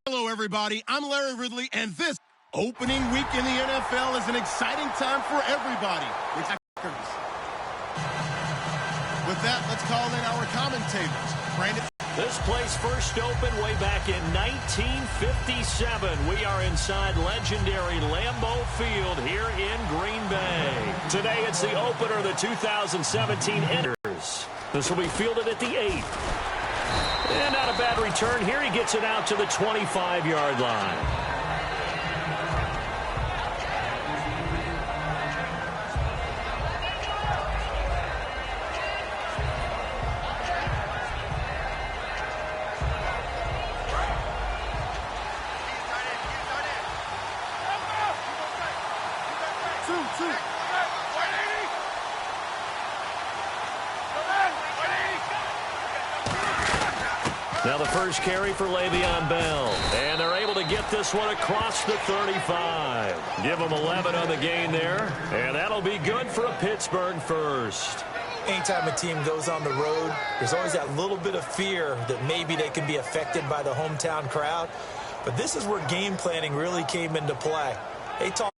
Hello, everybody. I'm Larry Ridley, and this opening week in the NFL is an exciting time for everybody. With that, let's call in our commentators. Brandon. This place first opened way back in 1957. We are inside legendary Lambeau Field here in Green Bay. Today, it's the opener of the 2017 Enters. This will be fielded at the 8th. And not a bad return here. He gets it out to the 25-yard line. Now the first carry for Le'Veon Bell. And they're able to get this one across the 35. Give them 11 on the gain there. And that'll be good for a Pittsburgh first. Anytime a team goes on the road, there's always that little bit of fear that maybe they can be affected by the hometown crowd. But this is where game planning really came into play. They talk.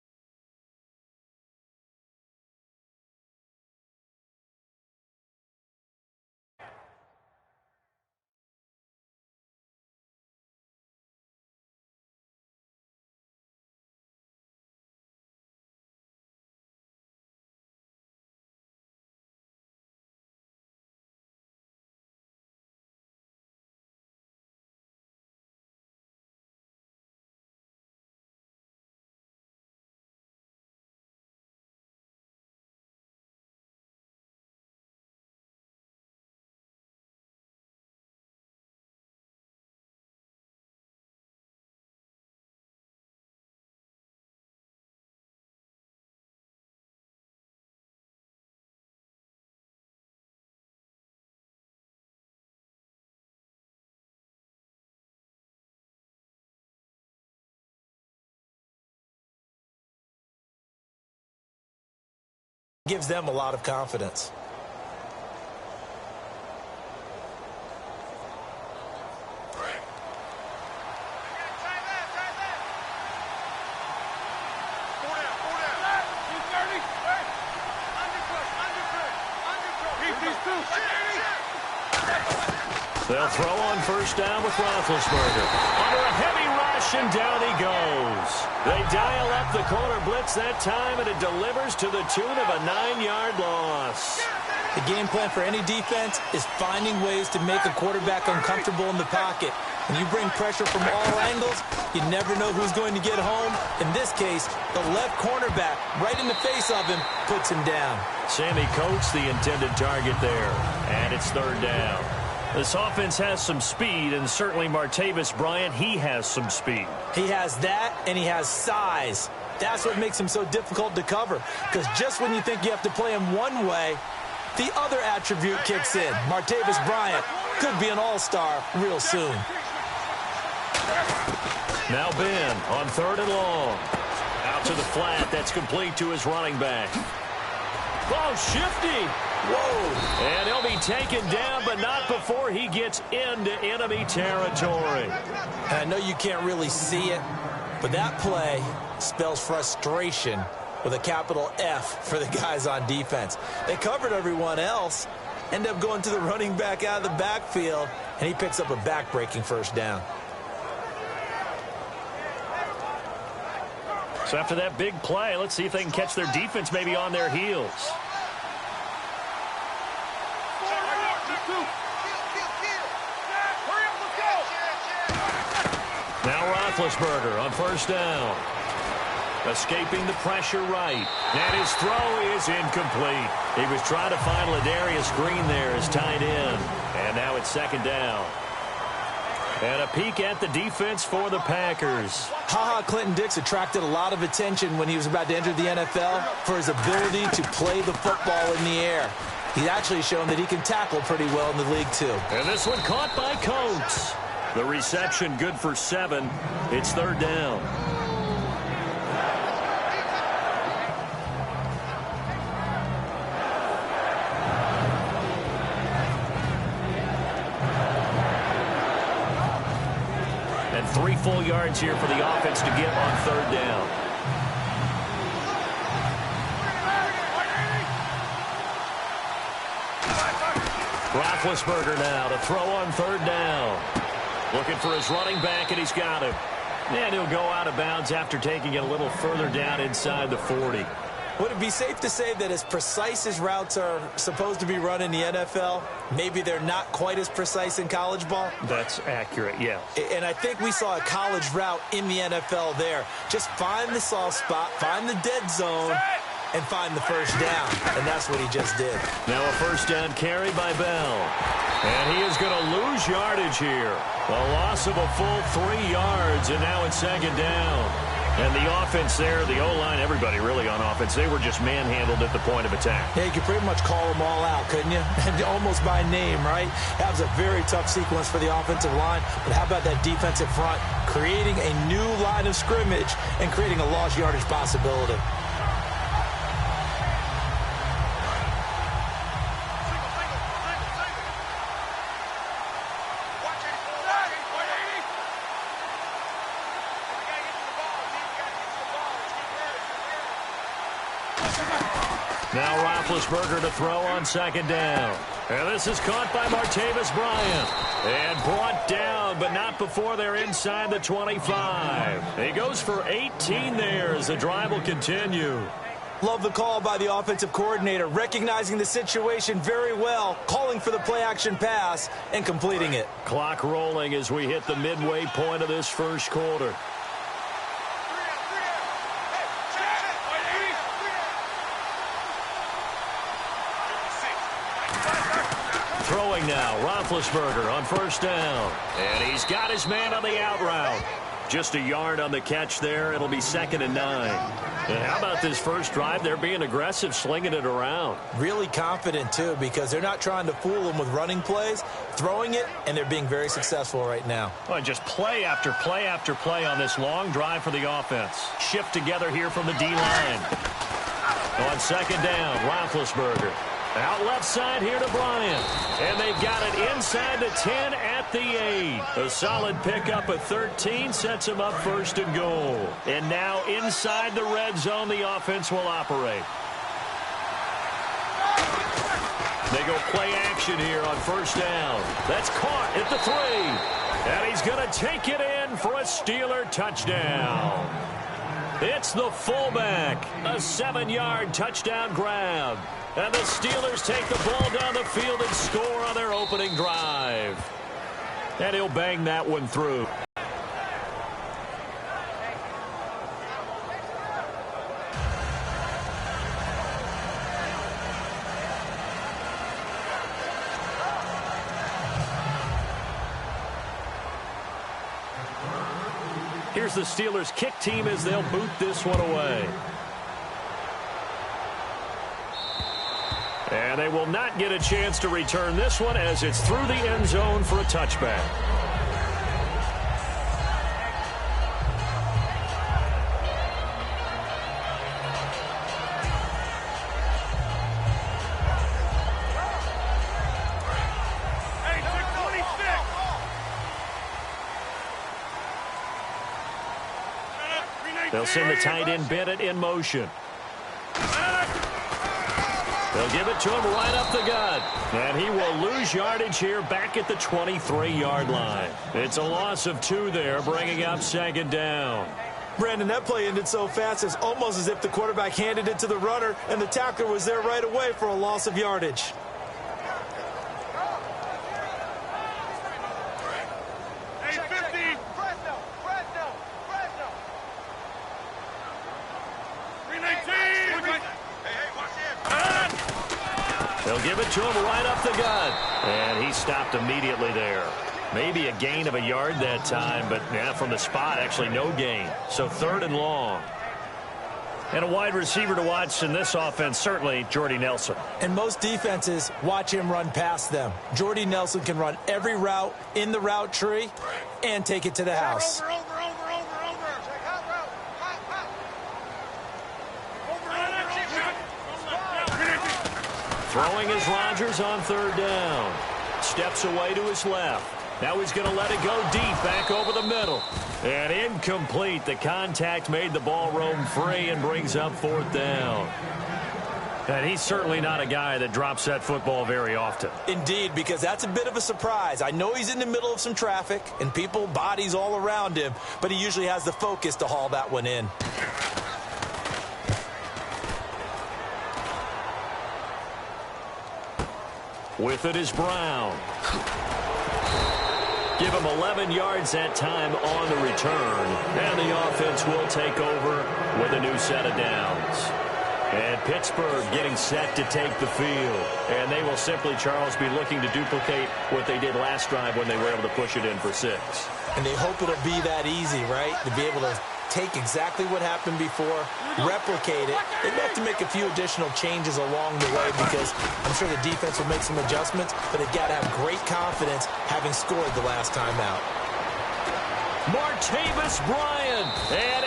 Gives them a lot of confidence. They'll throw on first down with Roethlisberger. Under a heavy rush, and down he goes. They dial up the corner blitz that time, and it delivers to the tune of a 9-yard loss. The game plan for any defense is finding ways to make a quarterback uncomfortable in the pocket. When you bring pressure from all angles, you never know who's going to get home. In this case, the left cornerback, right in the face of him, puts him down. Sammy Coates, the intended target there. And it's third down. This offense has some speed, and certainly Martavis Bryant, he has some speed. He has that, and he has size. That's what makes him so difficult to cover, because just when you think you have to play him one way, the other attribute kicks in. Martavis Bryant could be an all-star real soon. Now Ben on third and long. Out to the flat. That's complete to his running back. Oh, shifty. Whoa. And he'll be taken down, but not before he gets into enemy territory. And I know you can't really see it, but that play spells frustration with a capital F for the guys on defense. They covered everyone else, end up going to the running back out of the backfield, and he picks up a back-breaking first down. So after that big play, let's see if they can catch their defense maybe on their heels. Now Roethlisberger on first down. Escaping the pressure right. And his throw is incomplete. He was trying to find Ladarius Green there as tight end. And now it's second down. And a peek at the defense for the Packers. Clinton Dix attracted a lot of attention when he was about to enter the NFL for his ability to play the football in the air. He's actually shown that he can tackle pretty well in the league, too. And this one caught by Coates. The reception good for 7. It's third down. 3 full yards here for the offense to get on 3rd down. Roethlisberger now to throw on 3rd down. Looking for his running back, and he's got him. And he'll go out of bounds after taking it a little further down inside the 40. Would it be safe to say that as precise as routes are supposed to be run in the NFL, maybe they're not quite as precise in college ball? That's accurate, yeah. And I think we saw a college route in the NFL there. Just find the soft spot, find the dead zone, and find the first down. And that's what he just did. Now a first down carry by Bell. And he is going to lose yardage here. A loss of a full 3 yards, and now it's 2nd down. And the offense there, the O-line, everybody really on offense, they were just manhandled at the point of attack. Yeah, you could pretty much call them all out, couldn't you? And almost by name, right? That was a very tough sequence for the offensive line. But how about that defensive front creating a new line of scrimmage and creating a lost yardage possibility? Now Roethlisberger to throw on 2nd down. And this is caught by Martavis Bryant. And brought down, but not before they're inside the 25. He goes for 18 there as the drive will continue. Love the call by the offensive coordinator, recognizing the situation very well, calling for the play-action pass, and completing it. Clock rolling as we hit the midway point of this first quarter. Throwing now, Roethlisberger on 1st down. And he's got his man on the out route. Just a yard on the catch there. It'll be 2nd and 9. And how about this first drive? They're being aggressive, slinging it around. Really confident, too, because they're not trying to fool them with running plays, throwing it, and they're being very successful right now. Well, just play after play after play on this long drive for the offense. Shift together here from the D-line. On 2nd down, Roethlisberger. Out left side here to Bryant. And they've got it inside the 10 at the 8. A solid pickup at 13 sets them up 1st and goal. And now inside the red zone, the offense will operate. They go play action here on 1st down. That's caught at the 3. And he's going to take it in for a Steeler touchdown. It's the fullback. A 7-yard touchdown grab. And the Steelers take the ball down the field and score on their opening drive. And he'll bang that one through. Here's the Steelers kick team as they'll boot this one away. And they will not get a chance to return this one as it's through the end zone for a touchback. They'll send the tight end Bennett in motion. They'll give it to him right up the gut. And he will lose yardage here back at the 23-yard line. It's a loss of 2 there, bringing up 2nd down. Brandon, that play ended so fast, it's almost as if the quarterback handed it to the runner, and the tackler was there right away for a loss of yardage. They'll give it to him right up the gut. And he stopped immediately there. Maybe a gain of a yard that time, but yeah, from the spot, actually no gain. So 3rd and long. And a wide receiver to watch in this offense, certainly Jordy Nelson. And most defenses watch him run past them. Jordy Nelson can run every route in the route tree and take it to the house. Throwing is Rodgers on 3rd down. Steps away to his left. Now he's going to let it go deep back over the middle. And incomplete. The contact made the ball roam free and brings up 4th down. And he's certainly not a guy that drops that football very often. Indeed, because that's a bit of a surprise. I know he's in the middle of some traffic and people, bodies all around him, but he usually has the focus to haul that one in. With it is Brown. Give him 11 yards that time on the return. And the offense will take over with a new set of downs. And Pittsburgh getting set to take the field. And they will simply, Charles, be looking to duplicate what they did last drive when they were able to push it in for 6. And they hope it'll be that easy, right? To be able to take exactly what happened before, replicate it. They may have to make a few additional changes along the way because I'm sure the defense will make some adjustments, but they've got to have great confidence having scored the last time out. Martavis Bryant, and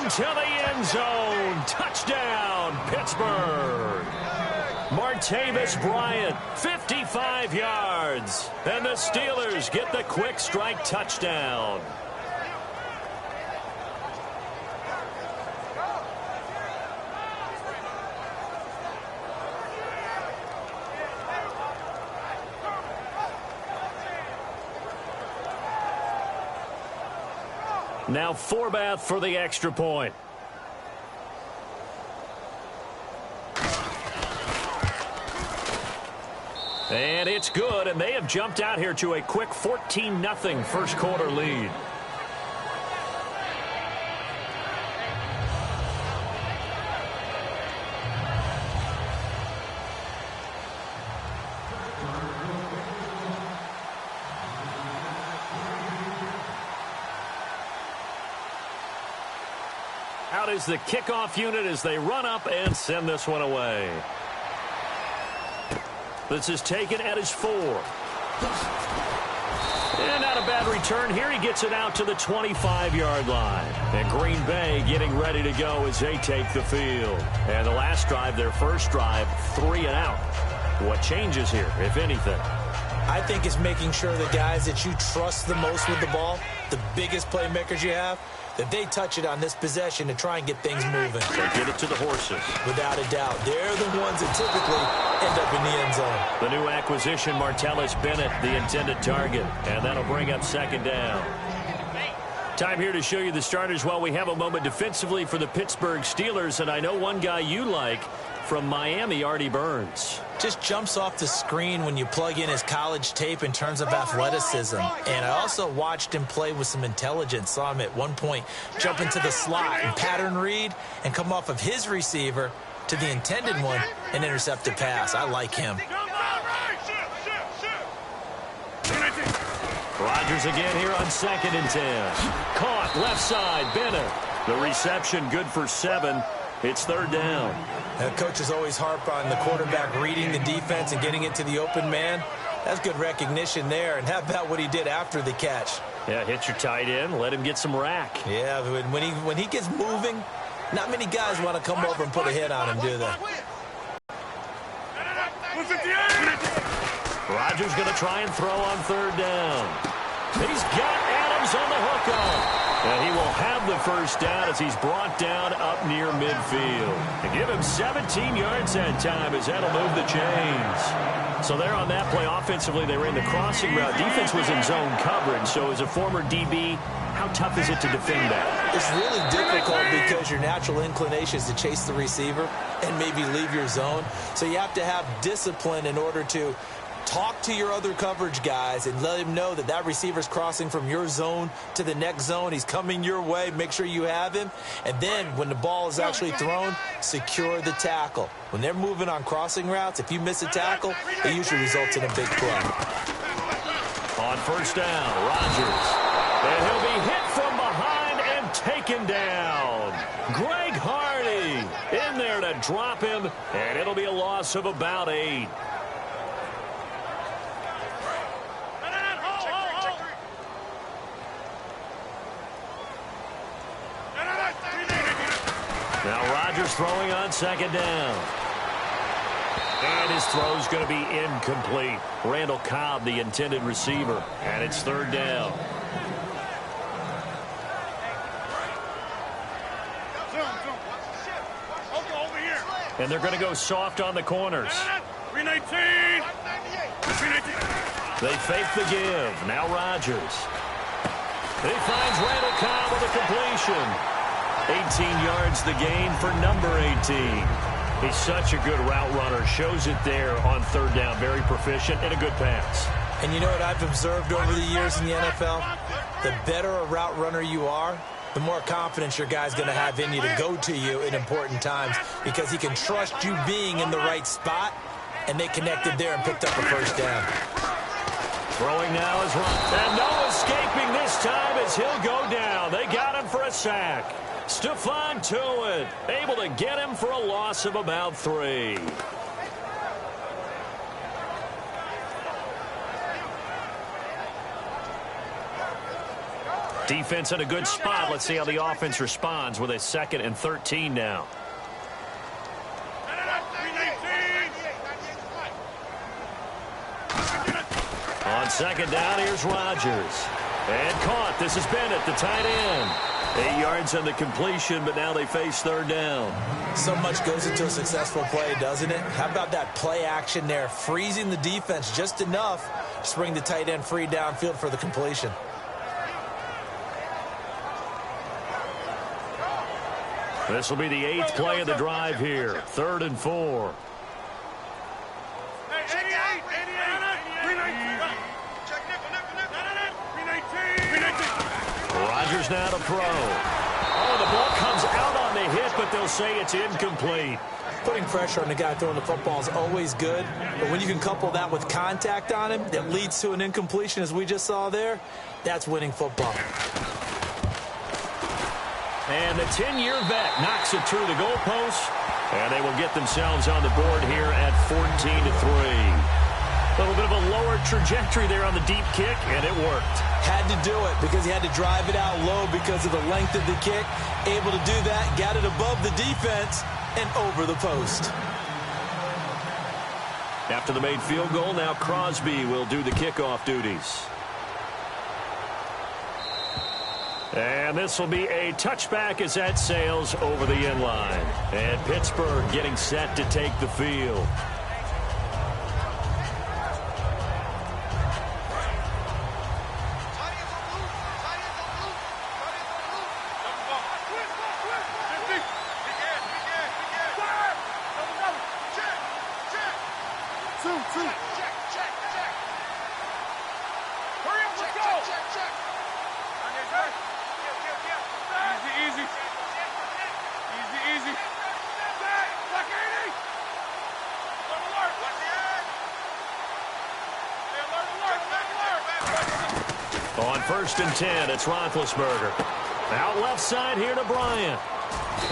into the end zone. Touchdown, Pittsburgh. Martavis Bryant, 55 yards. And the Steelers get the quick strike touchdown. Now Forbath for the extra point. And it's good, and they have jumped out here to a quick 14-0 first quarter lead. Out is the kickoff unit as they run up and send this one away. This is taken at his 4. And not a bad return here. He gets it out to the 25-yard line. And Green Bay getting ready to go as they take the field. And the last drive, their first drive, 3 and out. What changes here, if anything? I think it's making sure the guys that you trust the most with the ball, the biggest playmakers you have, that they touch it on this possession to try and get things moving. They get it to the horses. Without a doubt. They're the ones that typically end up in the end zone. The new acquisition, Martellus Bennett, the intended target. And that'll bring up 2nd down. Time here to show you the starters while we have a moment defensively for the Pittsburgh Steelers. And I know one guy you like from Miami, Artie Burns. Just jumps off the screen when you plug in his college tape in terms of athleticism. And I also watched him play with some intelligence. Saw him at one point jump into the slot and pattern read and come off of his receiver to the intended one and intercept a pass. I like him. Rodgers again here on 2nd and 10. Caught left side, Bennett. The reception good for 7. It's 3rd down. And coaches always harp on the quarterback reading the defense and getting it to the open man. That's good recognition there. And how about what he did after the catch? Yeah, hit your tight end, let him get some rack. Yeah, when he gets moving, not many guys want to come over and put a hit on him, do they? Rodgers going to try and throw on 3rd down. He's got Adams on the hookup. And he will have the first down as he's brought down up near midfield. And give him 17 yards that time as that'll move the chains. So there on that play, offensively, they ran the crossing route. Defense was in zone coverage. So as a former DB, how tough is it to defend that? It's really difficult because your natural inclination is to chase the receiver and maybe leave your zone. So you have to have discipline in order to talk to your other coverage guys and let him know that that receiver's crossing from your zone to the next zone. He's coming your way. Make sure you have him. And then when the ball is actually thrown, secure the tackle. When they're moving on crossing routes, if you miss a tackle, it usually results in a big play. On 1st down, Rodgers. And he'll be hit from behind and taken down. Greg Hardy in there to drop him, and it'll be a loss of about 8. Now Rodgers throwing on 2nd down. And his throw's going to be incomplete. Randall Cobb, the intended receiver. And it's 3rd down. And they're going to go soft on the corners. 319. They fake the give. Now Rodgers. He finds Randall Cobb with a completion. 18 yards the gain for number 18. He's such a good route runner. Shows it there on third down. Very proficient and a good pass. And you know what I've observed over the years in the NFL? The better a route runner you are, the more confidence your guy's going to have in you to go to you in important times because he can trust you being in the right spot, and they connected there and picked up a first down. Throwing now is Ron. And no escaping this time as he'll go down. They got him for a sack. Stephon Tuitt able to get him for a loss of about 3. Defense in a good spot. Let's see how the offense responds with a 2nd and 13 now. On 2nd down, here's Rodgers. And caught. This is Bennett, the tight end. 8 yards on the completion, but now they face third down. So much goes into a successful play, doesn't it? How about that play action there, freezing the defense just enough to bring the tight end free downfield for the completion. This will be the 8th play of the drive here. 3rd and 4. Rodgers now to throw. Oh, the ball comes out on the hit, but they'll say it's incomplete. Putting pressure on the guy throwing the football is always good, but when you can couple that with contact on him that leads to an incompletion, as we just saw there, that's winning football. And the 10-year vet knocks it through the goalpost, and they will get themselves on the board here at 14-3. A little bit of a lower trajectory there on the deep kick, and it worked. Had to do it because he had to drive it out low because of the length of the kick. Able to do that, got it above the defense and over the post. After the made field goal, now Crosby will do the kickoff duties. And this will be a touchback as that sails over the end line. And Pittsburgh getting set to take the field. On 1st and 10, it's Roethlisberger. Out left side here to Bryant.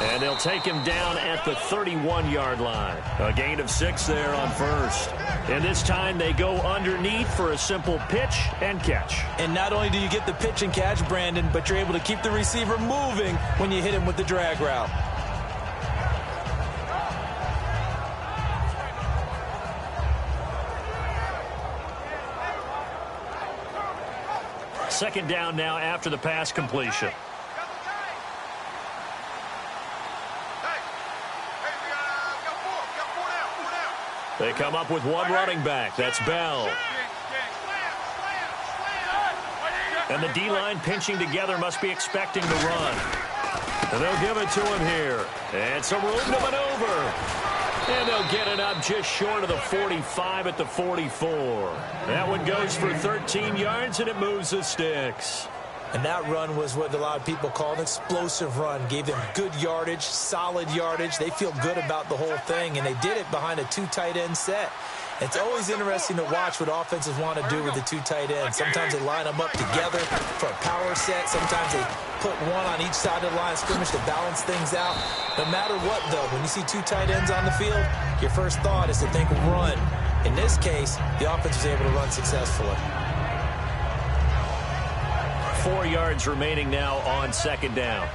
And they'll take him down at the 31-yard line. A gain of 6 there on 1st. And this time they go underneath for a simple pitch and catch. And not only do you get the pitch and catch, Brandon, but you're able to keep the receiver moving when you hit him with the drag route. Second down now after the pass completion. They come up with one running back. That's Bell. And the D-line pinching together must be expecting to run. And they'll give it to him here. And some room to maneuver. And they'll get it up just short of the 45 at the 44. That one goes for 13 yards, and it moves the sticks. And that run was what a lot of people call an explosive run. Gave them good yardage, solid yardage. They feel good about the whole thing, and they did it behind a 2 tight end set. It's always interesting to watch what offenses want to do with the 2 tight ends. Sometimes they line them up together for a power set. Sometimes they put one on each side of the line of scrimmage to balance things out. No matter what, though, when you see 2 tight ends on the field, your first thought is to think run. In this case, the offense was able to run successfully. 4 yards remaining now on 2nd down.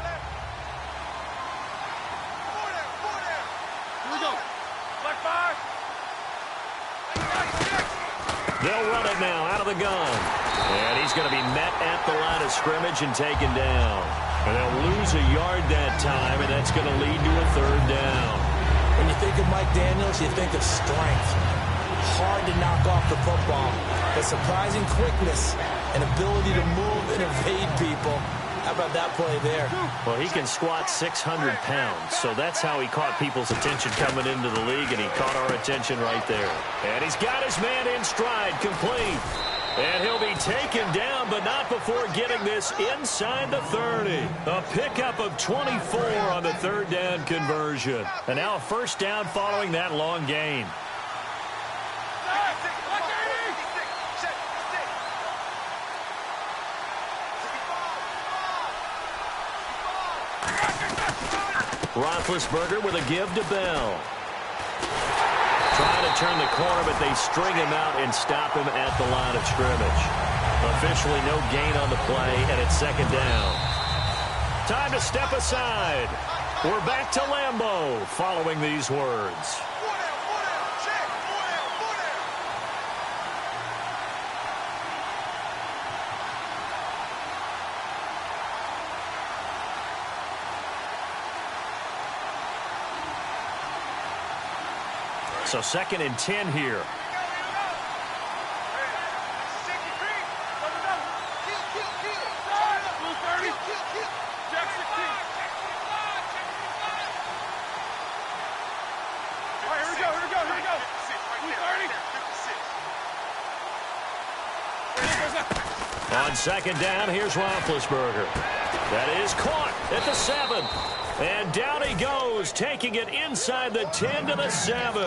They'll run it now out of the gun. And he's going to be met at the line of scrimmage and taken down. And they'll lose a yard that time, and that's going to lead to a 3rd down. When you think McDaniels, you think of strength. Hard to knock off the football, but surprising quickness and ability to move and evade people. How about that play there? Well, he can squat 600 pounds, so that's how he caught people's attention coming into the league, and he caught our attention right there. And he's got his man in stride, complete. And he'll be taken down, but not before getting this inside the 30. A pickup of 24 on the third down conversion. And now a first down following that long gain. Roethlisberger with a give to Bell. Trying to turn the corner, but they string him out and stop him at the line of scrimmage. Officially no gain on the play, and it's second down. Time to step aside. We're back to Lambeau following these words. So second and 10 here. On second down, here's Roethlisberger. That is caught at the 7. And down he goes, taking it inside the 10 to the 7.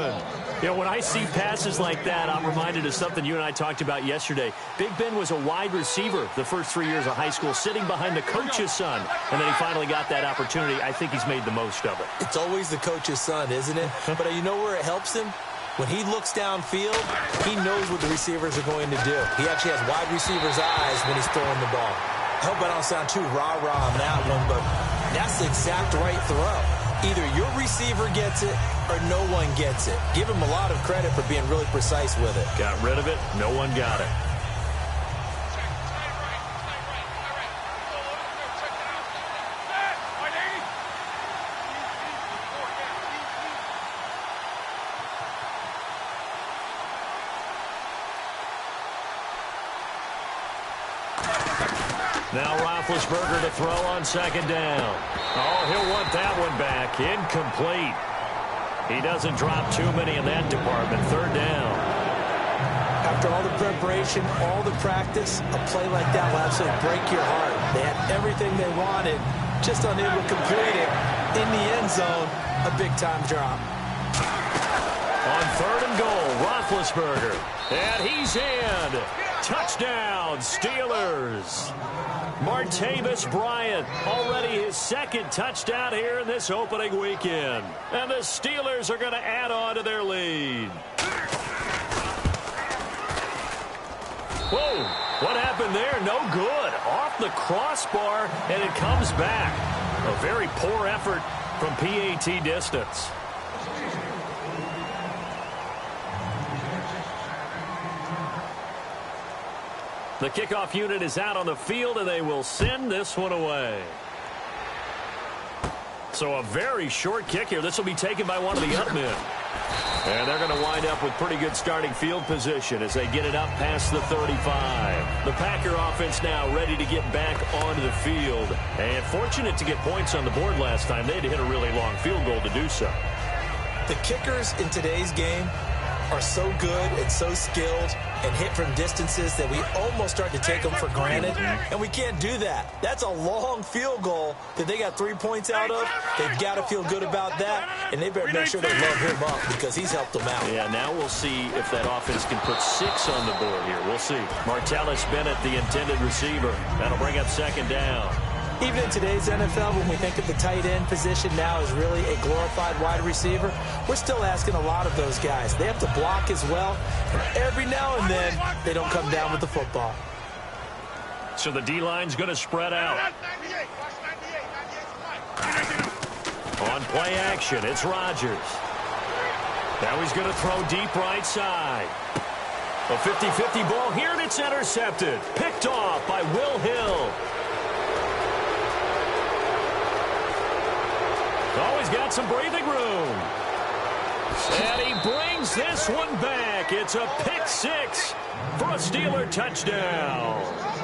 You know, when I see passes like that, I'm reminded of something you and I talked about yesterday. Big Ben was a wide receiver the first 3 years of high school, sitting behind the coach's son. And then he finally got that opportunity. I think he's made the most of it. It's always the coach's son, isn't it? But you know where it helps him? When he looks downfield, he knows what the receivers are going to do. He actually has wide receivers' eyes when he's throwing the ball. I hope I don't sound too rah-rah on that one, but that's the exact right throw. Either your receiver gets it or no one gets it. Give him a lot of credit for being really precise with it. Got rid of it. No one got it. Now Roethlisberger to throw on second down. Oh, he'll want that one back. Incomplete. He doesn't drop too many in that department. Third down. After all the preparation, all the practice, a play like that will absolutely break your heart. They had everything they wanted, just unable to complete it. In the end zone, a big-time drop. On third and goal, Roethlisberger. And he's in. Touchdown, Steelers. Martavis Bryant, already his second touchdown here in this opening weekend. And the Steelers are going to add on to their lead. Whoa, what happened there? No good. Off the crossbar, and it comes back. A very poor effort from PAT distance. The kickoff unit is out on the field, and they will send this one away. So a very short kick here. This will be taken by one of the up men. And they're going to wind up with pretty good starting field position as they get it up past the 35. The Packer offense now ready to get back onto the field. And fortunate to get points on the board last time. They had to hit a really long field goal to do so. The kickers in today's game are so good and so skilled and hit from distances that we almost start to take them for granted, and we can't do that. That's a long field goal that they got 3 points out of. They've got to feel good about that, and they better make sure they love him up because he's helped them out. Yeah, now we'll see if that offense can put 6 on the board here. We'll see. Martellus Bennett, the intended receiver. That'll bring up second down. Even in today's NFL, when we think of the tight end position now as really a glorified wide receiver, we're still asking a lot of those guys. They have to block as well, and every now and then, they don't come down with the football. So the D-line's going to spread out. On play action, it's Rodgers. Now he's going to throw deep right side. A 50-50 ball here, and it's intercepted. Picked off by Will Hill. Always got some breathing room. brings this one back. It's a pick six for a Steeler touchdown.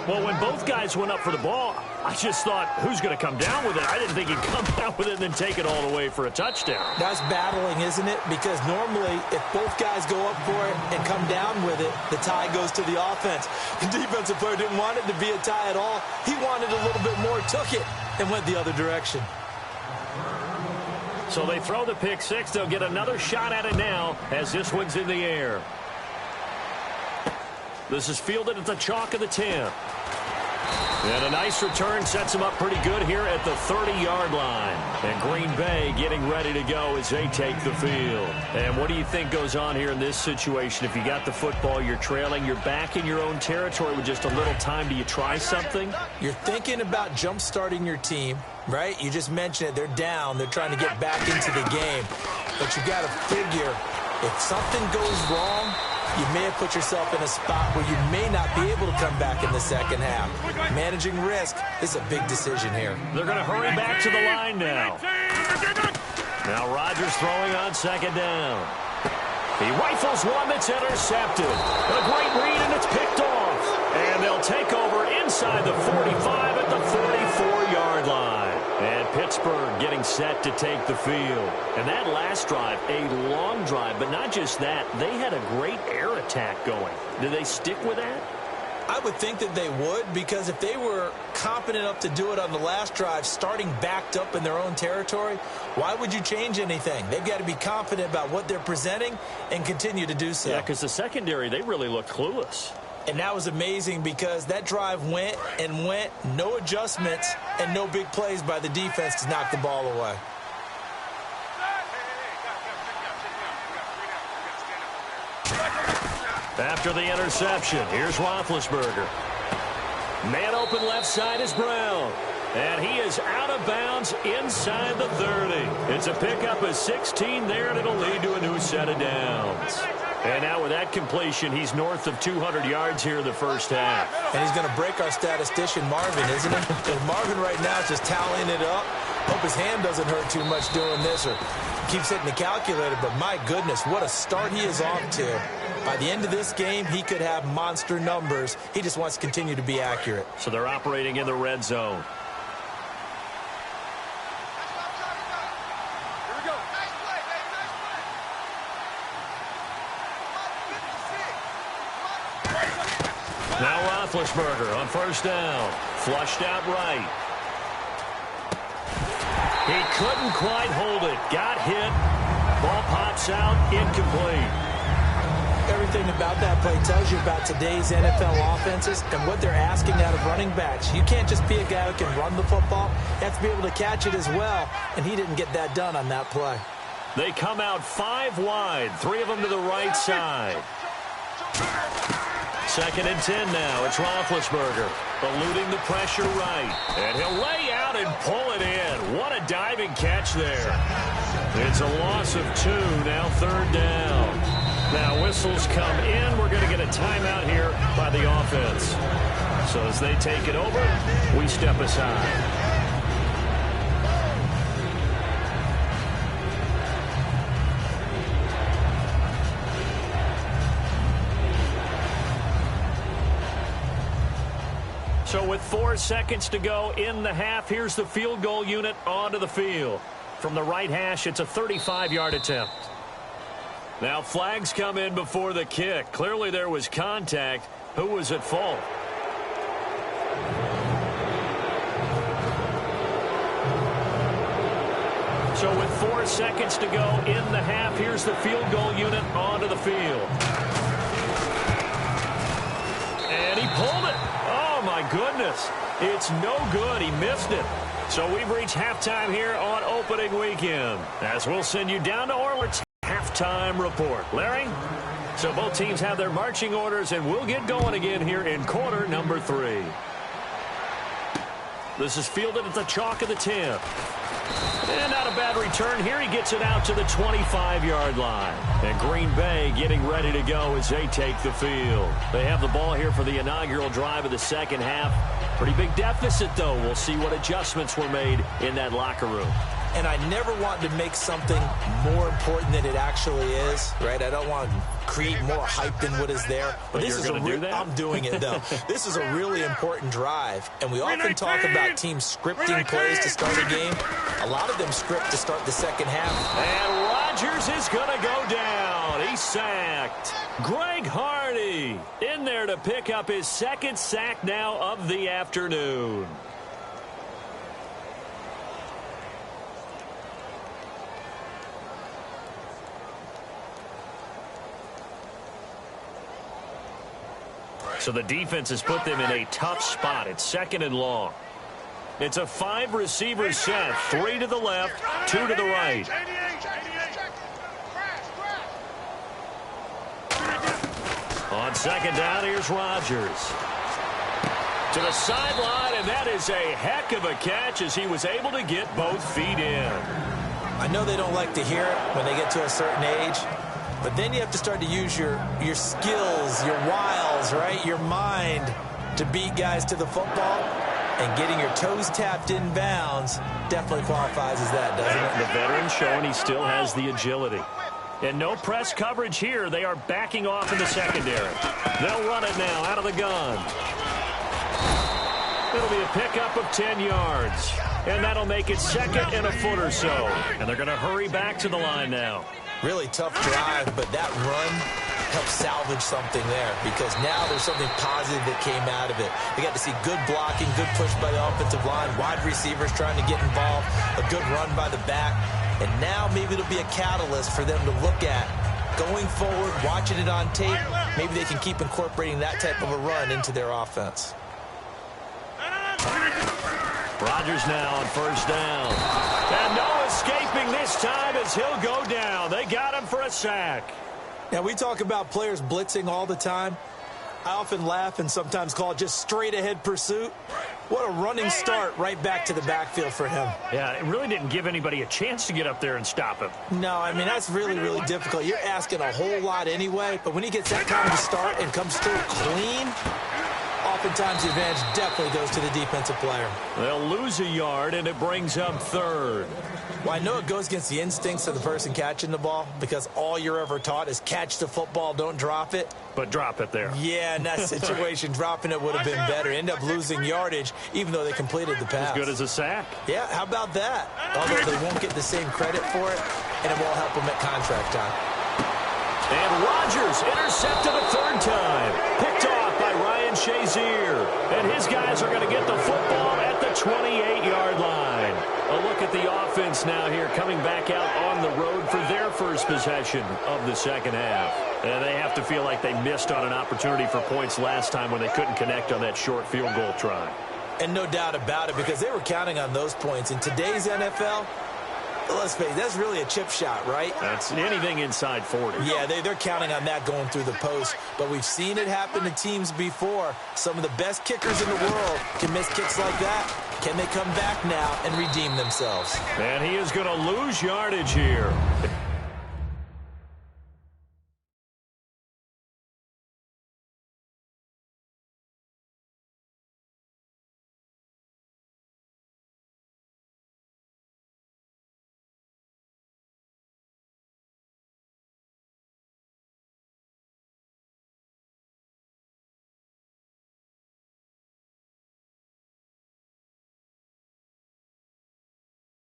Well, when both guys went up for the ball, I just thought, who's going to come down with it? I didn't think he'd come down with it and then take it all the way for a touchdown. That's battling, isn't it? Because normally, if both guys go up for it and come down with it, the tie goes to the offense. The defensive player didn't want it to be a tie at all. He wanted a little bit more, took it, and went the other direction. So they throw the pick six. They'll get another shot at it now as this one's in the air. This is fielded at the chalk of the 10. And a nice return sets them up pretty good here at the 30-yard line. And Green Bay getting ready to go as they take the field. And what do you think goes on here in this situation? If you got the football, you're trailing, you're back in your own territory with just a little time. Do you try something? You're thinking about jump-starting your team, right? You just mentioned it. They're down. They're trying to get back into the game. But you got to figure if something goes wrong, you may have put yourself in a spot where you may not be able to come back in the second half. Managing risk is a big decision here. They're going to hurry back to the line now. Now Rodgers throwing on second down. He rifles one that's intercepted. A great read, and it's picked off. And they'll take over inside the 45 at the 44-yard line. And Pittsburgh getting set to take the field. And that last drive, a long drive, but not just that. They had a great air attack going. Do they stick with that? I would think that they would, because if they were competent enough to do it on the last drive, starting backed up in their own territory, why would you change anything? They've got to be confident about what they're presenting and continue to do so. Yeah, because the secondary, they really looked clueless. And that was amazing because that drive went and went, no adjustments and no big plays by the defense to knock the ball away. After the interception, here's Roethlisberger. Man open left side is Brown. And he is out of bounds inside the 30. It's a pickup of 16 there, and it'll lead to a new set of downs. And now with that completion, he's north of 200 yards here in the first half. And he's going to break our statistician, Marvin, isn't he? And Marvin right now is just tallying it up. Hope his hand doesn't hurt too much doing this or keeps hitting the calculator. But my goodness, what a start he is off to. By the end of this game, he could have monster numbers. He just wants to continue to be accurate. So they're operating in the red zone. Now Roethlisberger on first down. Flushed out right. He couldn't quite hold it. Got hit. Ball pops out. Incomplete. Everything about that play tells you about today's NFL offenses and what they're asking out of running backs. You can't just be a guy who can run the football. You have to be able to catch it as well, and he didn't get that done on that play. They come out 5 wide, 3 of them to the right side. Second and 10 now. It's Roethlisberger eluding the pressure right. And he'll lay out and pull it in. What a diving catch there. It's a loss of 2, now third down. Now whistles come in. We're going to get a timeout here by the offense. So as they take it over, we step aside. So with 4 seconds to go in the half, here's the field goal unit onto the field. From the right hash, it's a 35-yard attempt. Now flags come in before the kick. Clearly there was contact. Who was at fault? So with 4 seconds to go in the half, here's the field goal unit onto the field. And he pulled it. Oh, my goodness. It's no good. He missed it. So we've reached halftime here on opening weekend. As we'll send you down to Orleans. Halftime report. Larry? So both teams have their marching orders, and we'll get going again here in quarter number 3. This is fielded at the chalk of the 10. And not a bad return here. He gets it out to the 25-yard line. And Green Bay getting ready to go as they take the field. They have the ball here for the inaugural drive of the second half. Pretty big deficit, though. We'll see what adjustments were made in that locker room. And I never want to make something more important than it actually is, right? I don't want to create more hype than what is there. But this is I'm doing it, though. This is a really important drive. And we often talk about teams scripting plays to start a game. A lot of them script to start the second half. And Rodgers is going to go down. He's sacked. Greg Hardy in there to pick up his second sack now of the afternoon. So the defense has put them in a tough spot. It's 2nd and long. It's a 5-receiver set. 3 to the left, 2 to the right. On 2nd down, here's Rodgers. To the sideline, and that is a heck of a catch as he was able to get both feet in. I know they don't like to hear it when they get to a certain age. But then you have to start to use your skills, your wiles, right? Your mind to beat guys to the football. And getting your toes tapped in bounds definitely qualifies as that, doesn't it? The veteran showing he still has the agility. And no press coverage here. They are backing off in the secondary. They'll run it now out of the gun. It'll be a pickup of 10 yards. And that'll make it 2nd and a foot or so. And they're going to hurry back to the line now. Really tough drive, but that run helped salvage something there because now there's something positive that came out of it. They got to see good blocking, good push by the offensive line, wide receivers trying to get involved, a good run by the back, and now maybe it'll be a catalyst for them to look at going forward, watching it on tape. Maybe they can keep incorporating that type of a run into their offense. Rodgers now on 1st down. And no escaping this time as he'll go down. They got him for a sack. Now, we talk about players blitzing all the time. I often laugh and sometimes call it just straight-ahead pursuit. What a running start right back to the backfield for him. Yeah, it really didn't give anybody a chance to get up there and stop him. No, I mean, that's really, really difficult. You're asking a whole lot anyway, but when he gets that kind of a start and comes through clean, oftentimes the advantage definitely goes to the defensive player. They'll lose a yard, and it brings up 3rd. Well, I know it goes against the instincts of the person catching the ball because all you're ever taught is catch the football, don't drop it. But drop it there. Yeah, in that situation, dropping it would have been better. End up losing yardage, even though they completed the pass. As good as a sack. Yeah, how about that? Although they won't get the same credit for it, and it won't help them at contract time. And Rodgers intercepted a 3rd time. Picked off by Ryan Shazier. And his guys are going to get the football at the 28-yard line. A look at the offense now here coming back out on the road for their first possession of the second half. And they have to feel like they missed on an opportunity for points last time when they couldn't connect on that short field goal try. And no doubt about it because they were counting on those points. In today's NFL, let's face it, that's really a chip shot, right? That's anything inside 40. Yeah, they're counting on that going through the post. But we've seen it happen to teams before. Some of the best kickers in the world can miss kicks like that. Can they come back now and redeem themselves? And he is going to lose yardage here.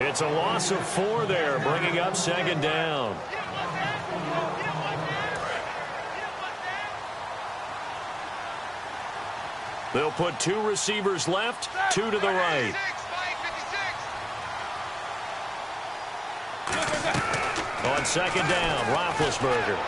It's a loss of 4 there, bringing up 2nd down. They'll put 2 receivers left, 2 to the right. On 2nd down, Roethlisberger.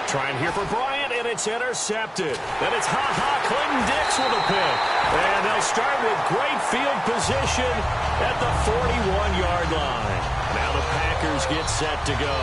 Trying here for Bryant, and it's intercepted. And it's Clinton-Dix with a pick. And they'll start with great field position at the 41-yard line. Now the Packers get set to go.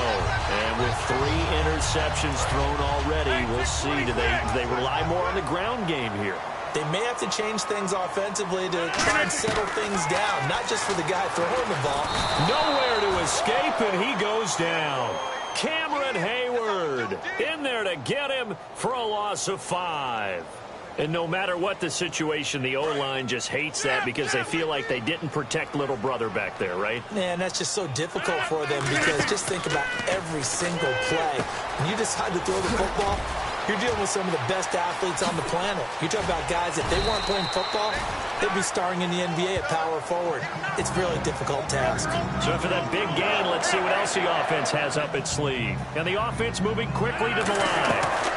And with 3 interceptions thrown already, we'll see. Do they rely more on the ground game here? They may have to change things offensively to try and settle things down, not just for the guy throwing the ball. Nowhere to escape, and he goes down. Cameron Hayward in there to get him for a loss of 5. And no matter what the situation, the O-line just hates that because they feel like they didn't protect little brother back there, right? Man, that's just so difficult for them because just think about every single play. When you decide to throw the football, you're dealing with some of the best athletes on the planet. You talk about guys, if they weren't playing football, they'd be starring in the NBA at power forward. It's a really difficult task. So for that big gain, let's see what else the offense has up its sleeve. And the offense moving quickly to the line.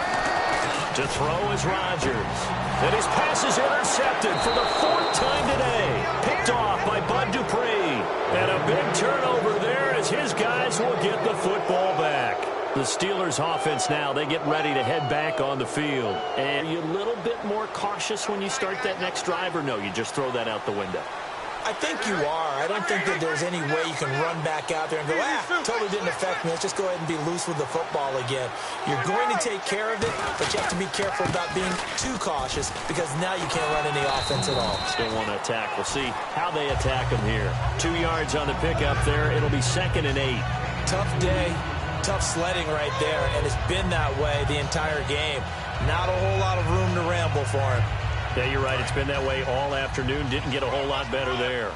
To throw is Rodgers. And his pass is intercepted for the 4th time today. Picked off by Bud Dupree. And a big turnover there as his guys will get the football back. The Steelers offense now, they get ready to head back on the field. And are you a little bit more cautious when you start that next drive, or no, you just throw that out the window? I think you are. I don't think that there's any way you can run back out there and go, totally didn't affect me. Let's just go ahead and be loose with the football again. You're going to take care of it, but you have to be careful about being too cautious because now you can't run any offense at all. Still want to attack. We'll see how they attack them here. 2 yards on the pickup there. It'll be 2nd and 8. Tough day, tough sledding right there, and it's been that way the entire game. Not a whole lot of room to ramble for him. Yeah, you're right. It's been that way all afternoon. Didn't get a whole lot better there.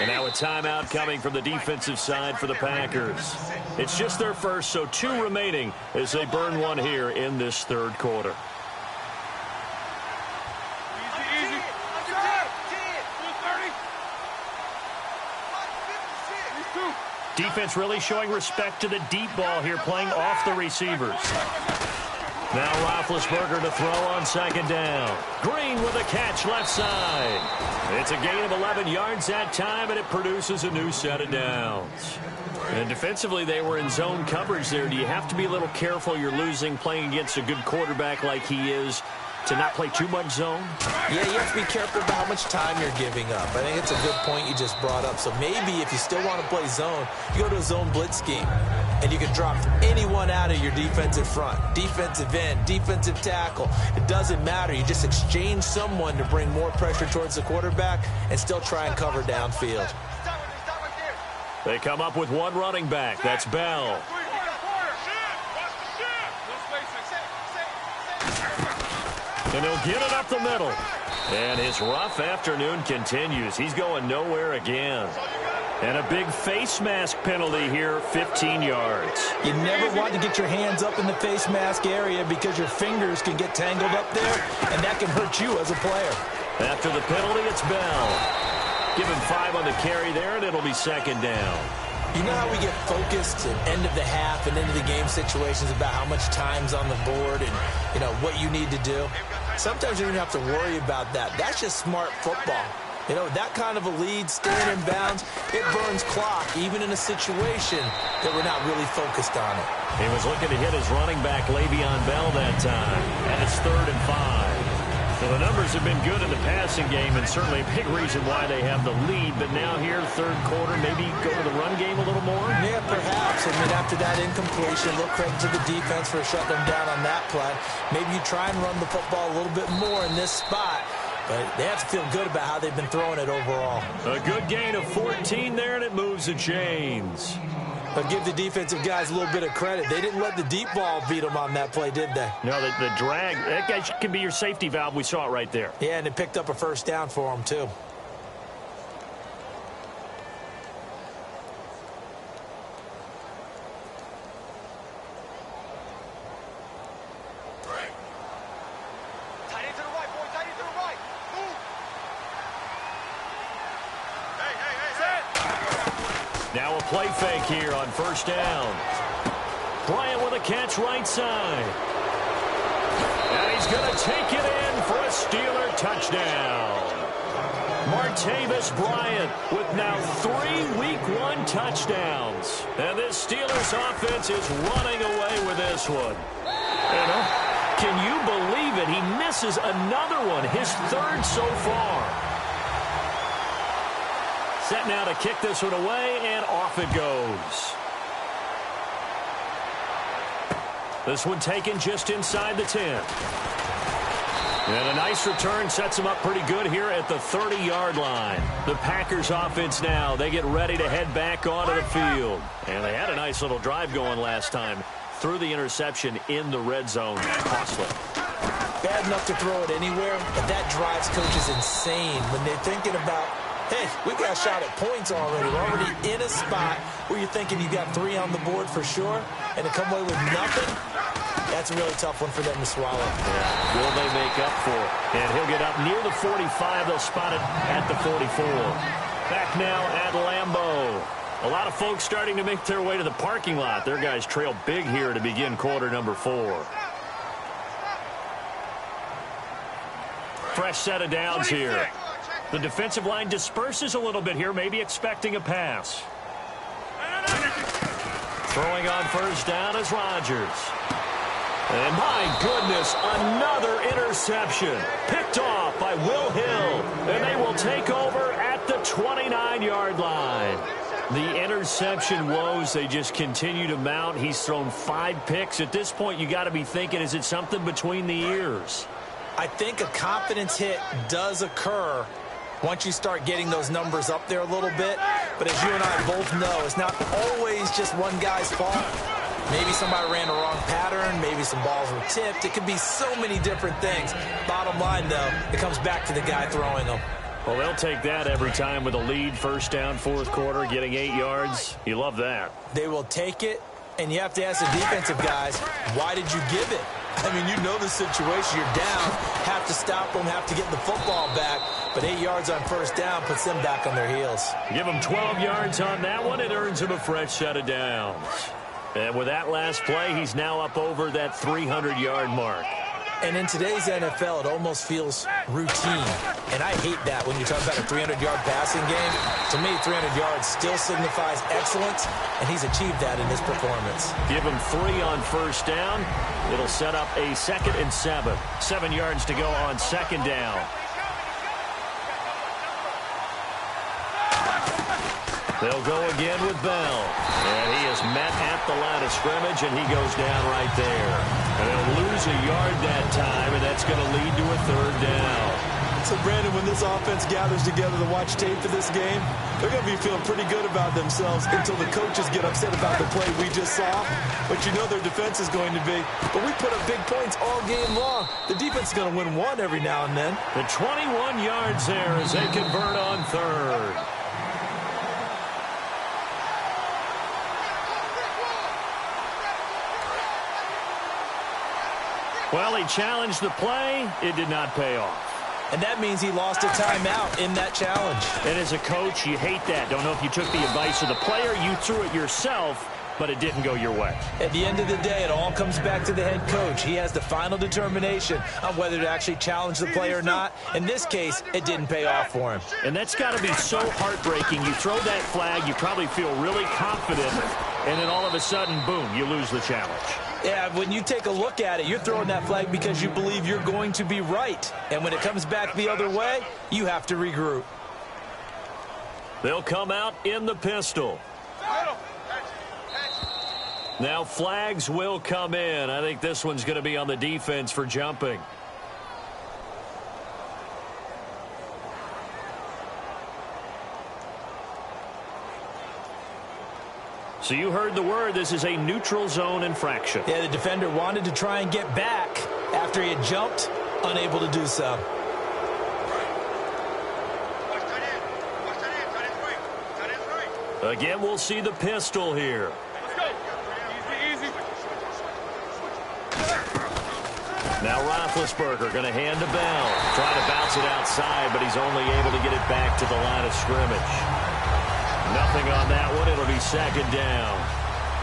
And now a timeout coming from the defensive side for the Packers. It's just their first, so 2 remaining as they burn one here in this 3rd quarter. Defense really showing respect to the deep ball here, playing off the receivers. Now Roethlisberger to throw on 2nd down. Green with a catch left side. It's a gain of 11 yards that time, and it produces a new set of downs. And defensively, they were in zone coverage there. Do you have to be a little careful? You're losing playing against a good quarterback like he is, to not play too much zone? Yeah, you have to be careful about how much time you're giving up. I think it's a good point you just brought up. So maybe if you still want to play zone, you go to a zone blitz scheme, and you can drop anyone out of your defensive front, defensive end, defensive tackle. It doesn't matter. You just exchange someone to bring more pressure towards the quarterback and still try and cover downfield. They come up with one running back. That's Bell. And he'll get it up the middle. And his rough afternoon continues. He's going nowhere again. And a big face mask penalty here, 15 yards. You never want to get your hands up in the face mask area because your fingers can get tangled up there, and that can hurt you as a player. After the penalty, it's Bell. Give him 5 on the carry there, and it'll be 2nd down. You know how we get focused at end of the half and into the game situations about how much time's on the board and, you know, what you need to do? Sometimes you don't have to worry about that. That's just smart football. You know, that kind of a lead, staying in bounds, it burns clock, even in a situation that we're not really focused on it. He was looking to hit his running back, Le'Veon Bell, that time. And it's 3rd and 5. So the numbers have been good in the passing game, and certainly a big reason why they have the lead. But now here, 3rd quarter, maybe go to the run game a little more? Yeah, perhaps. I mean, after that incompletion, a little credit to the defense for shutting them down on that play. Maybe you try and run the football a little bit more in this spot. But they have to feel good about how they've been throwing it overall. A good gain of 14 there, and it moves the chains. But give the defensive guys a little bit of credit. They didn't let the deep ball beat them on that play, did they? No, the drag, that guy can be your safety valve. We saw it right there. Yeah, and it picked up a 1st down for them, too. Now a play fake here on 1st down. Bryant with a catch right side. And he's going to take it in for a Steeler touchdown. Martavis Bryant with now 3 Week 1 touchdowns. And this Steelers offense is running away with this one. Can you believe it? He misses another one, his 3rd so far. Set now to kick this one away, and off it goes. This one taken just inside the 10. And a nice return sets them up pretty good here at the 30-yard line. The Packers offense now, they get ready to head back onto the field. And they had a nice little drive going last time. Threw the interception in the red zone. Costly. Bad enough to throw it anywhere, but that drives coaches insane when they're thinking about, hey, we got a shot at points already. We're already in a spot where you're thinking you got 3 on the board for sure, and to come away with nothing, that's a really tough one for them to swallow. Yeah. Will they make up for it? And he'll get up near the 45. They'll spot it at the 44. Back now at Lambeau. A lot of folks starting to make their way to the parking lot. Their guys trail big here to begin quarter number 4. Fresh set of downs here. The defensive line disperses a little bit here, maybe expecting a pass. Throwing on first down is Rodgers. And my goodness, another interception. Picked off by Will Hill. And they will take over at the 29-yard line. The interception woes, they just continue to mount. He's thrown 5 picks. At this point, you got to be thinking, is it something between the ears? I think a confidence hit does occur once you start getting those numbers up there a little bit. But as you and I both know, it's not always just one guy's fault. Maybe somebody ran a wrong pattern. Maybe some balls were tipped. It could be so many different things. Bottom line, though, it comes back to the guy throwing them. Well, they'll take that every time with a lead. First down, fourth quarter, getting 8 yards. You love that. They will take it, and you have to ask the defensive guys, why did you give it? I mean, you know the situation. You're down, have to stop them, have to get the football back. But 8 yards on first down puts them back on their heels. Give them 12 yards on that one. It earns him a fresh set of downs. And with that last play, he's now up over that 300-yard mark. And in today's NFL, it almost feels routine. And I hate that when you're talking about a 300-yard passing game. To me, 300 yards still signifies excellence, and he's achieved that in his performance. Give him 3 on first down. It'll set up a 2nd and 7. 7 yards to go on second down. They'll go again with Bell. And he is met at the line of scrimmage, and he goes down right there. And they'll lose a yard that time, and that's going to lead to a 3rd down. So, Brandon, when this offense gathers together to watch tape for this game, they're going to be feeling pretty good about themselves until the coaches get upset about the play we just saw. But you know their defense is going to be. But we put up big points all game long. The defense is going to win one every now and then. The 21 yards there as they convert on 3rd. Well, he challenged the play. It did not pay off. And that means he lost a timeout in that challenge. And as a coach, you hate that. Don't know if you took the advice of the player. You threw it yourself, but it didn't go your way. At the end of the day, it all comes back to the head coach. He has the final determination on whether to actually challenge the play or not. In this case, it didn't pay off for him. And that's got to be so heartbreaking. You throw that flag, you probably feel really confident, and then all of a sudden, boom, you lose the challenge. Yeah, when you take a look at it, you're throwing that flag because you believe you're going to be right. And when it comes back the other way, you have to regroup. They'll come out in the pistol. Now flags will come in. I think this one's going to be on the defense for jumping. So you heard the word. This is a neutral zone infraction. Yeah, the defender wanted to try and get back after he had jumped, unable to do so. Again, we'll see the pistol here. Now Roethlisberger going to hand to Bell. Trying to bounce it outside, but he's only able to get it back to the line of scrimmage. Nothing on that one. It'll be second down.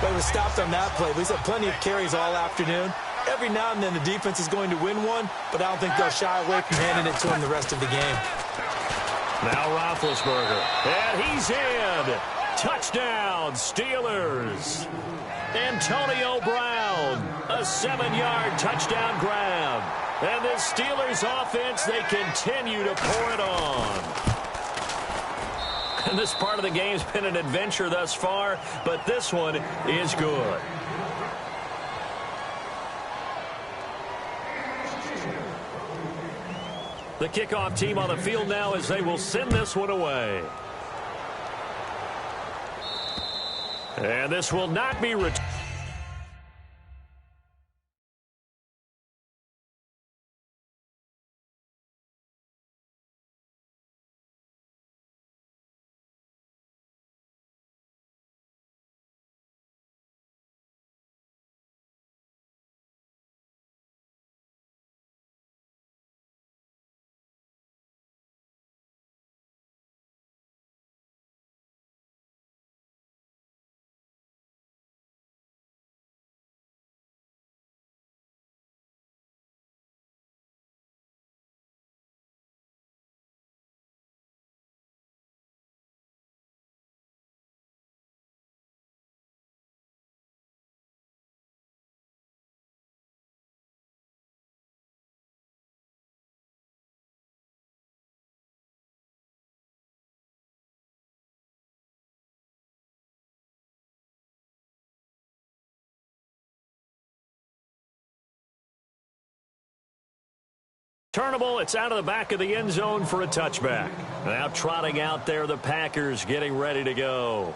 But he was stopped on that play. He's had plenty of carries all afternoon. Every now and then the defense is going to win one, but I don't think they'll shy away from handing it to him the rest of the game. Now Roethlisberger. And he's in. Touchdown, Steelers. Antonio Brown, a 7-yard touchdown grab. And the Steelers offense, they continue to pour it on. And this part of the game's been an adventure thus far, but this one is good. The kickoff team on the field now as they will send this one away. And this will not be returned. Turnable, it's out of the back of the end zone for a touchback. Now trotting out there, the Packers getting ready to go.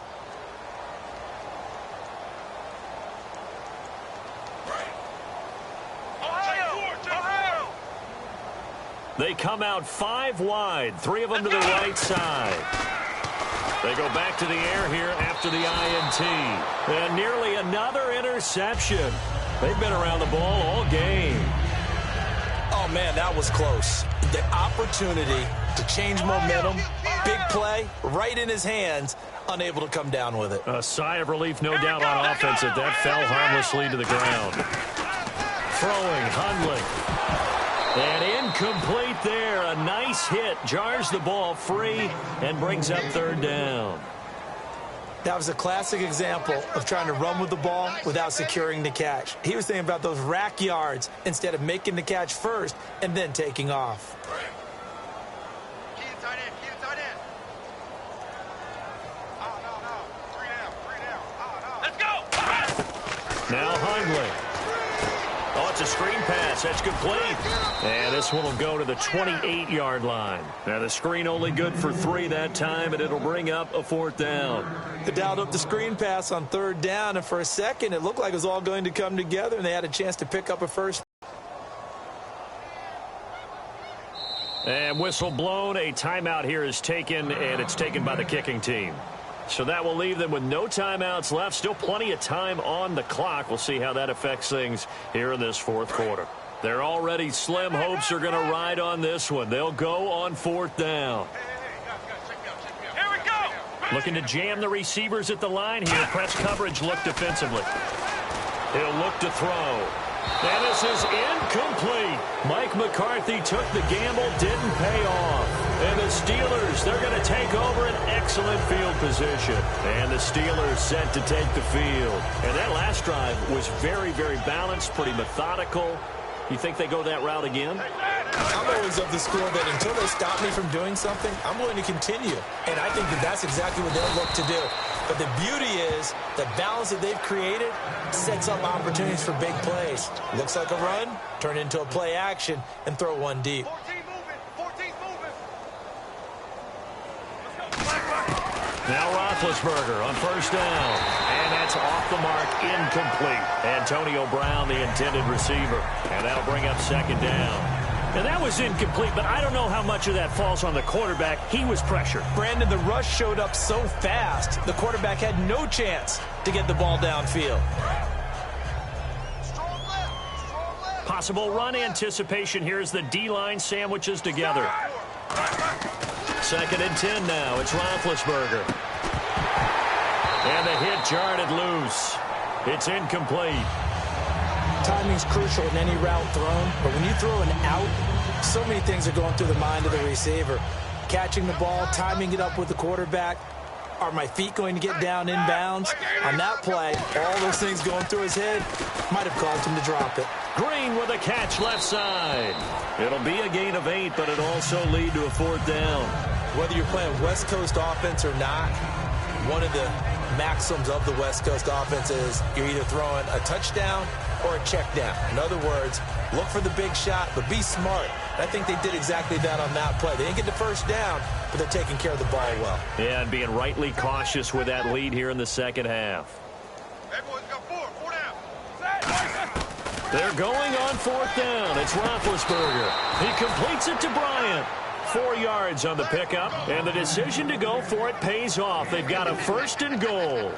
They come out 5 wide, 3 of them to the right side. They go back to the air here after the INT. And nearly another interception. They've been around the ball all game. Oh, man, that was close. The opportunity to change momentum, big play, right in his hands, unable to come down with it. A sigh of relief, no doubt, on offense that fell harmlessly to the ground. Throwing, Hundley. And incomplete there. A nice hit. Jars the ball free and brings up 3rd down. That was a classic example of trying to run with the ball without securing the catch. He was thinking about those rack yards instead of making the catch first and then taking off. Keep it tight end. Keep it tight end. No. 3 down. Let's go. Now Hundley. Oh, it's a screen pass. That's complete. And this one will go to the 28-yard line. Now, the screen only good for 3 that time, and it'll bring up a 4th down. They dialed up the screen pass on 3rd down, and for a second, it looked like it was all going to come together, and they had a chance to pick up a first. And whistle blown. A timeout here is taken, and it's taken by the kicking team. So that will leave them with no timeouts left. Still plenty of time on the clock. We'll see how that affects things here in this 4th quarter. They're already slim hopes are going to ride on this one. They'll go on 4th down. Here we go. Looking to jam the receivers at the line here. Press coverage look defensively. He'll look to throw. And this is incomplete. Mike McCarthy took the gamble, didn't pay off. And the Steelers, they're going to take over an excellent field position. And the Steelers set to take the field. And that last drive was very, very balanced, pretty methodical. You think they go that route again? I'm always of the school that until they stop me from doing something, I'm going to continue. And I think that that's exactly what they'll look to do. But the beauty is the balance that they've created sets up opportunities for big plays. Looks like a run, turn into a play action, and throw one deep. 14 moving. Now Roethlisberger on 1st down. And that's off the mark, incomplete. Antonio Brown, the intended receiver. And that'll bring up 2nd down. And that was incomplete, but I don't know how much of that falls on the quarterback. He was pressured. Brandon, the rush showed up so fast, the quarterback had no chance to get the ball downfield. Possible run anticipation here as the D-line sandwiches together. 2nd and 10 now. It's Roethlisberger. And the hit jarred it loose. It's incomplete. Timing's crucial in any route thrown, but when you throw an out, so many things are going through the mind of the receiver. Catching the ball, timing it up with the quarterback. Are my feet going to get down inbounds? On that play, all those things going through his head might have caused him to drop it. Green with a catch left side. It'll be a gain of 8, but it'll also lead to a 4th down. Whether you're playing West Coast offense or not, one of the maxims of the West Coast offense is you're either throwing a touchdown or a check down. In other words, look for the big shot, but be smart. I think they did exactly that on that play. They didn't get the first down, but they're taking care of the ball well. Yeah, and being rightly cautious with that lead here in the second half. Everyone's got four down. They're going on fourth down. It's Roethlisberger. He completes it to Bryant. 4 yards on the pickup, and the decision to go for it pays off. They've got a first and goal.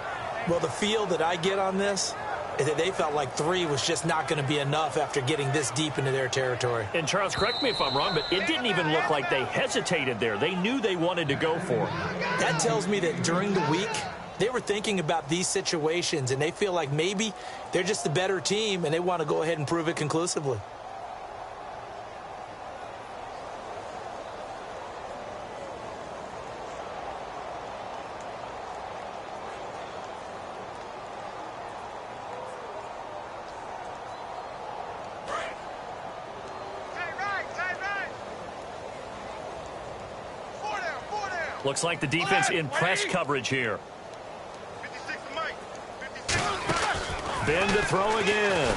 Well, the feel that I get on this is that they felt like 3 was just not going to be enough after getting this deep into their territory. And Charles, correct me if I'm wrong, but it didn't even look like they hesitated there. They knew they wanted to go for it. That tells me that during the week, they were thinking about these situations, and they feel like maybe they're just the better team, and they want to go ahead and prove it conclusively. Looks like the defense in press coverage here. 56 to Mike. 56. Ben to throw again.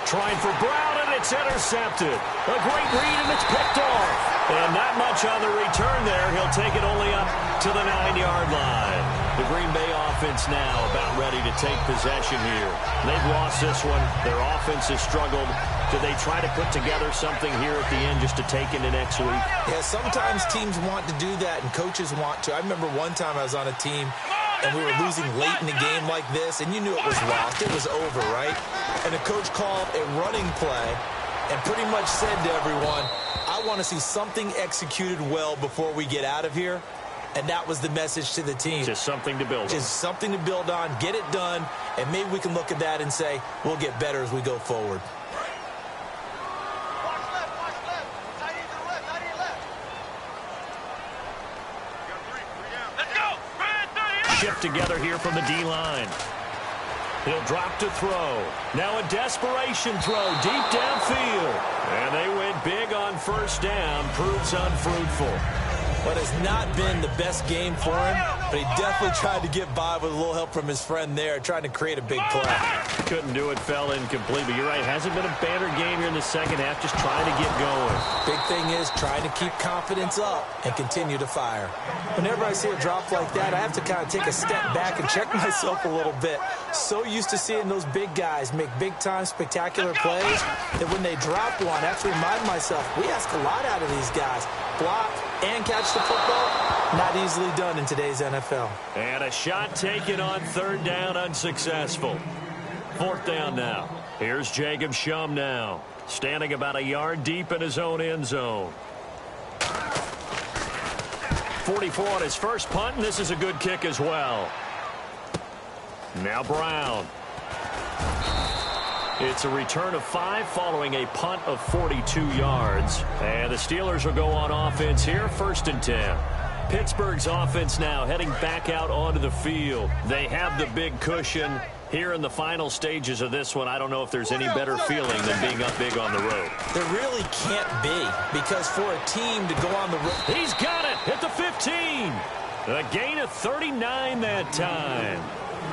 Trying for Brown, and it's intercepted. A great read, and it's picked off. And not much on the return there. He'll take it only up to the 9-yard line. The Green Bay offense now about ready to take possession here. They've lost this one. Their offense has struggled. Do they try to put together something here at the end just to take into next week? Yeah, sometimes teams want to do that, and coaches want to. I remember one time I was on a team, and we were losing late in the game like this, and you knew it was lost. It was over, right? And the coach called a running play and pretty much said to everyone, I want to see something executed well before we get out of here. And that was the message to the team. Just something to build on. Just something to build on, get it done, and maybe we can look at that and say, we'll get better as we go forward. Shift together here from the D-line. He'll drop to throw. Now a desperation throw deep downfield. And they went big on first down. Proves unfruitful. But it's not been the best game for him, but he definitely tried to get by with a little help from his friend there, trying to create a big play. Couldn't do it, fell incomplete. But you're right, hasn't been a banner game here in the second half, just trying to get going. Big thing is trying to keep confidence up and continue to fire. Whenever I see a drop like that, I have to kind of take a step back and check myself a little bit. So used to seeing those big guys make big-time spectacular plays that when they drop one, I have to remind myself, we ask a lot out of these guys. Block and catch the football, not easily done in today's NFL. And a shot taken on third down, unsuccessful. Fourth down now. Here's Jacob Shum now, standing about a yard deep in his own end zone. 44 on his first punt, and this is a good kick as well. Now Brown. It's a return of 5 following a punt of 42 yards. And the Steelers will go on offense here, 1st and 10. Pittsburgh's offense now heading back out onto the field. They have the big cushion. Here in the final stages of this one, I don't know if there's any better feeling than being up big on the road. There really can't be, because for a team to go on the road... He's got it at the 15. A gain of 39 that time.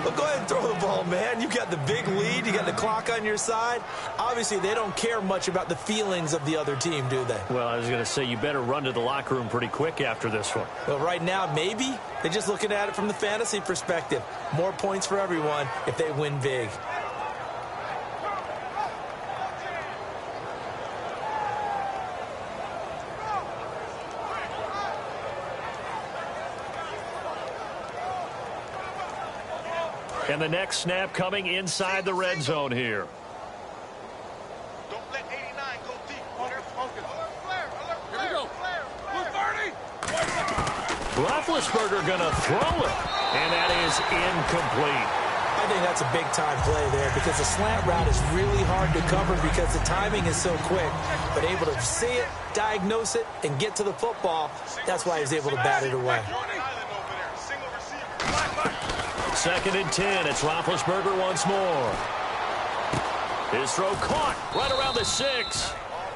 Well, go ahead and throw the ball, man. You got the big lead. You got the clock on your side. Obviously, they don't care much about the feelings of the other team, do they? Well, I was going to say, you better run to the locker room pretty quick after this one. Well, right now, maybe. They're just looking at it from the fantasy perspective. More points for everyone if they win big. And the next snap coming inside the red zone here. Don't let 89 go deep. Focus. Here we go. Roethlisberger going to throw it. And that is incomplete. I think that's a big-time play there, because the slant route is really hard to cover because the timing is so quick. But able to see it, diagnose it, and get to the football, that's why he was able to bat it away. 2nd and 10. It's Roethlisberger once more. His throw caught right around the 6.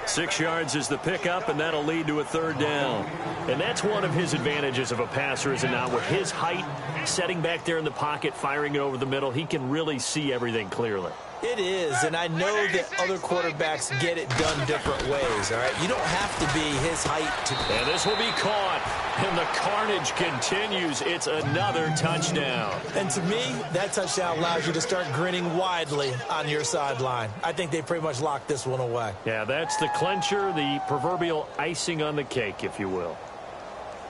6 yards is the pickup, and that'll lead to a 3rd down. And that's one of his advantages of a passer, is it not? With his height, setting back there in the pocket, firing it over the middle, he can really see everything clearly. It is, and I know that other quarterbacks get it done different ways, all right? You don't have to be his height to... And this will be caught, and the carnage continues. It's another touchdown. And to me, that touchdown allows you to start grinning widely on your sideline. I think they pretty much locked this one away. Yeah, that's the clincher, the proverbial icing on the cake, if you will.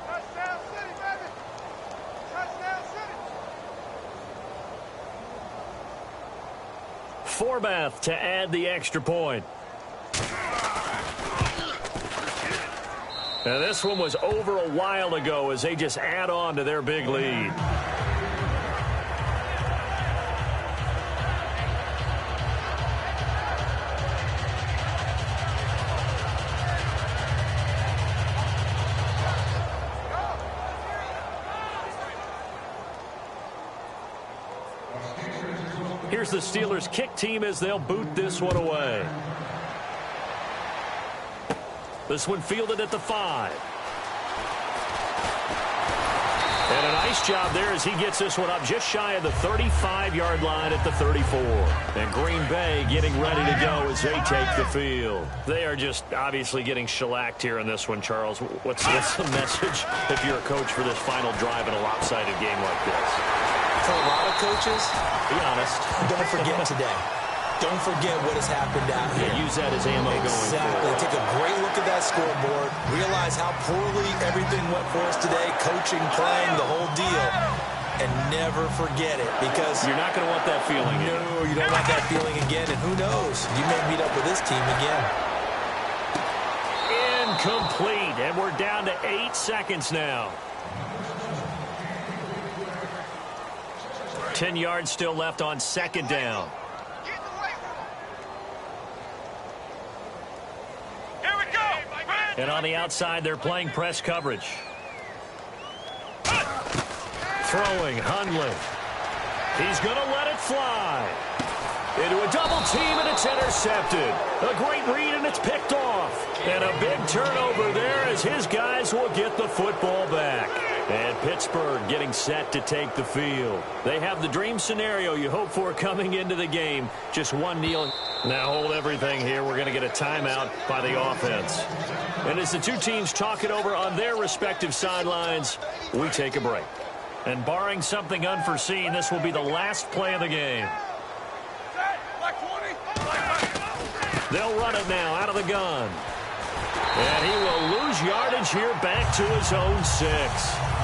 Touchdown City, baby! Touchdown City! Forbath to add the extra point. Now this one was over a while ago as they just add on to their big lead. Here's the Steelers' kick team as they'll boot this one away. This one fielded at the 5. And a nice job there as he gets this one up just shy of the 35-yard line at the 34. And Green Bay getting ready to go as they take the field. They are just obviously getting shellacked here in this one, Charles. What's the message if you're a coach for this final drive in a lopsided game like this? For a lot of coaches, be honest, don't forget today. Don't forget what has happened out here. Yeah, use that as ammo going forward. Take a great look at that scoreboard. Realize how poorly everything went for us today. Coaching, playing, the whole deal. And never forget it because... You're not going to want that feeling again. No, you don't want that feeling again. And who knows? You may meet up with this team again. Incomplete. And we're down to 8 seconds now. 10 yards still left on second down. Here we go! And on the outside, they're playing press coverage. Throwing, Hundley. He's going to let it fly. Into a double team, and it's intercepted. A great read, and it's picked off. And a big turnover there as his guys will get the football back. And Pittsburgh getting set to take the field. They have the dream scenario you hope for coming into the game. Just one kneel. Now hold everything here. We're going to get a timeout by the offense. And as the two teams talk it over on their respective sidelines, we take a break. And barring something unforeseen, this will be the last play of the game. They'll run it now out of the gun. And he will lose yardage here back to his own 6.